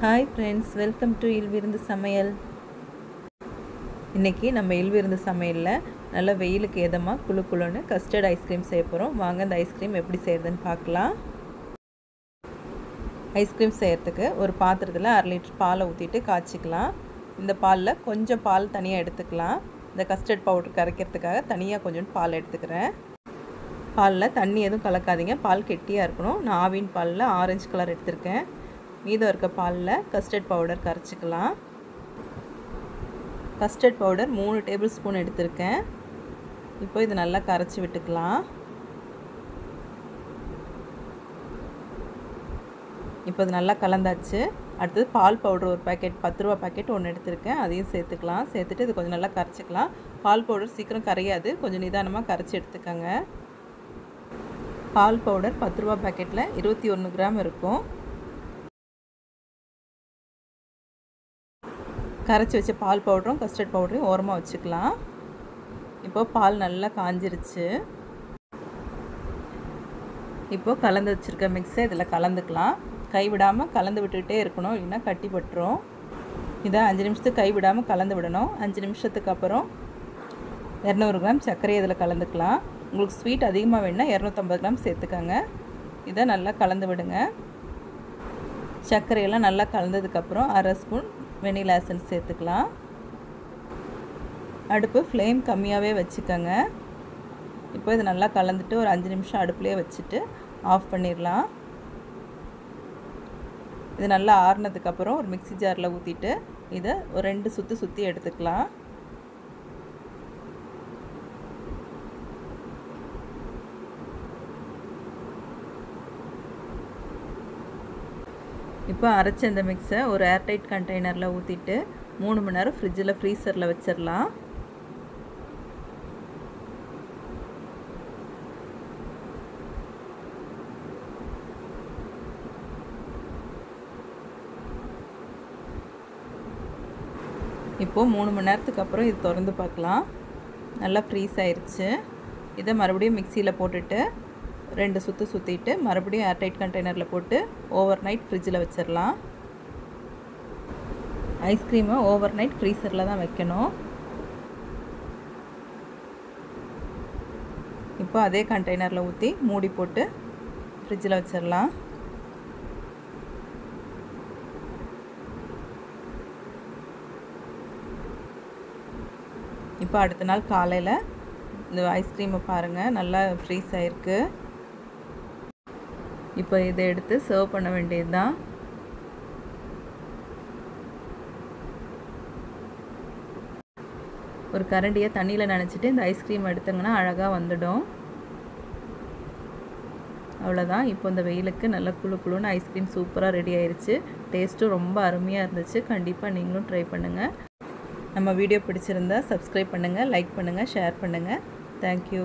Hi friends, welcome to இல்விருந்து சமையல். இன்றைக்கி நம்ம இல்விருந்து சமையலில் நல்ல வெயிலுக்கு ஏதமாக குளு குளுன்னு கஸ்டர்ட் ஐஸ்கிரீம் செய்ய போகிறோம். வாங்க அந்த ஐஸ்கிரீம் எப்படி செய்கிறதுன்னு பார்க்கலாம். ஐஸ்கிரீம் செய்கிறதுக்கு ஒரு பாத்திரத்தில் 1/2 லிட்டர் பாலை ஊற்றிட்டு காய்ச்சிக்கலாம். இந்த பாலில் கொஞ்சம் பால் தனியாக எடுத்துக்கலாம். இந்த கஸ்டர்ட் பவுடர் கரைக்கிறதுக்காக தனியாக கொஞ்சம் பால் எடுத்துக்கிறேன். பாலில் தண்ணி எதுவும் கலக்காதீங்க, பால் கெட்டியாக இருக்கணும். நான் ஆவின் பாலில் ஆரஞ்சு கலர் எடுத்திருக்கேன். மீதம் இருக்க பாலில் கஸ்டர்ட் பவுடர் கரைச்சிக்கலாம். கஸ்டர்ட் பவுடர் 3 டேபிள் ஸ்பூன் எடுத்திருக்கேன். இப்போ இது நல்லா கரைச்சி விட்டுக்கலாம். இப்போ இது நல்லா கலந்தாச்சு. அடுத்தது பால் பவுடர் ஒரு பேக்கெட், 10 ரூபா பேக்கெட் ஒன்று எடுத்திருக்கேன். அதையும் சேர்த்துக்கலாம். சேர்த்துட்டு இது கொஞ்சம் நல்லா கரைச்சிக்கலாம். பால் பவுடர் சீக்கிரம் கரையாது, கொஞ்சம் நிதானமாக கரைச்சி எடுத்துக்கோங்க. பால் பவுடர் 10 ரூபா பேக்கெட்டில் 21 கிராம் இருக்கும். கரைச்சி வச்ச பால் பவுடரும் கஸ்டர்ட் பவுடரையும் ஓரமாக வச்சுக்கலாம். இப்போது பால் நல்லா காஞ்சிருச்சு. இப்போது கலந்து வச்சுருக்க மிக்ஸை இதில் கலந்துக்கலாம். கைவிடாமல் கலந்து விட்டுக்கிட்டே இருக்கணும், இல்லைன்னா கட்டி பட்டுரும். இதை 5 நிமிஷத்துக்கு கைவிடாமல் கலந்து விடணும். 5 நிமிஷத்துக்கு அப்புறம் 200 கிராம் சர்க்கரை இதில் கலந்துக்கலாம். உங்களுக்கு ஸ்வீட் அதிகமாக வேணுன்னா 250 கிராம் சேர்த்துக்கோங்க. இதை நல்லா கலந்து விடுங்க. சர்க்கரையெல்லாம் நல்லா கலந்ததுக்கப்புறம் 1/2 ஸ்பூன் வெனிலா எசன்ஸ் சேர்த்துக்கலாம். அடுப்பு ஃப்ளேம் கம்மியாகவே வச்சுக்கோங்க. இப்போ இது நல்லா கலந்துட்டு ஒரு 5 நிமிஷம் அடுப்புலேயே வச்சுட்டு ஆஃப் பண்ணிடலாம். இது நல்லா ஆறுனதுக்கப்புறம் ஒரு மிக்ஸி ஜாரில் ஊற்றிட்டு இதை ஒரு 2 சுற்று சுற்றி எடுத்துக்கலாம். இப்போ அரைச்ச இந்த மிக்ஸை ஒரு ஏர்டைட் கண்டெய்னரில் ஊற்றிட்டு 3 மணி நேரம் ஃப்ரீசரில் வச்சிடலாம். இப்போது 3 மணி நேரத்துக்கு அப்புறம் இது திறந்து பார்க்கலாம். நல்லா ஃப்ரீஸ் ஆயிடுச்சு. இதை மறுபடியும் மிக்சியில் போட்டுட்டு 2 சுற்று சுற்றிட்டு மறுபடியும் ஏர்டைட் கண்டெய்னரில் போட்டு ஓவர் நைட் ஃப்ரிட்ஜில் வச்சிடலாம். ஐஸ்கிரீமை ஓவர் நைட் ஃப்ரீசரில் தான் வைக்கணும். இப்போ அதே கண்டெய்னரில் ஊற்றி மூடி போட்டு ஃப்ரிட்ஜில் வச்சிடலாம். இப்போ அடுத்த நாள் காலையில் இந்த ஐஸ்கிரீமை பாருங்கள், நல்லா ஃப்ரீஸ் ஆகிருக்கு. இப்போ இதை எடுத்து சர்வ் பண்ண வேண்டியது தான். ஒரு கரண்டியை தண்ணியில் நனைச்சிட்டு இந்த ஐஸ்கிரீம் எடுத்தங்கன்னா அழகாக வந்துடும். அவ்வளோதான். இப்போ இந்த வெயிலுக்கு நல்லா குளு குளுன்னு ஐஸ்கிரீம் சூப்பராக ரெடி ஆயிடுச்சு. டேஸ்ட்டும் ரொம்ப அருமையாக இருந்துச்சு. கண்டிப்பாக நீங்களும் ட்ரை பண்ணுங்கள். நம்ம வீடியோ பிடிச்சிருந்தா சப்ஸ்கிரைப் பண்ணுங்கள், லைக் பண்ணுங்கள், ஷேர் பண்ணுங்கள். தேங்க்யூ.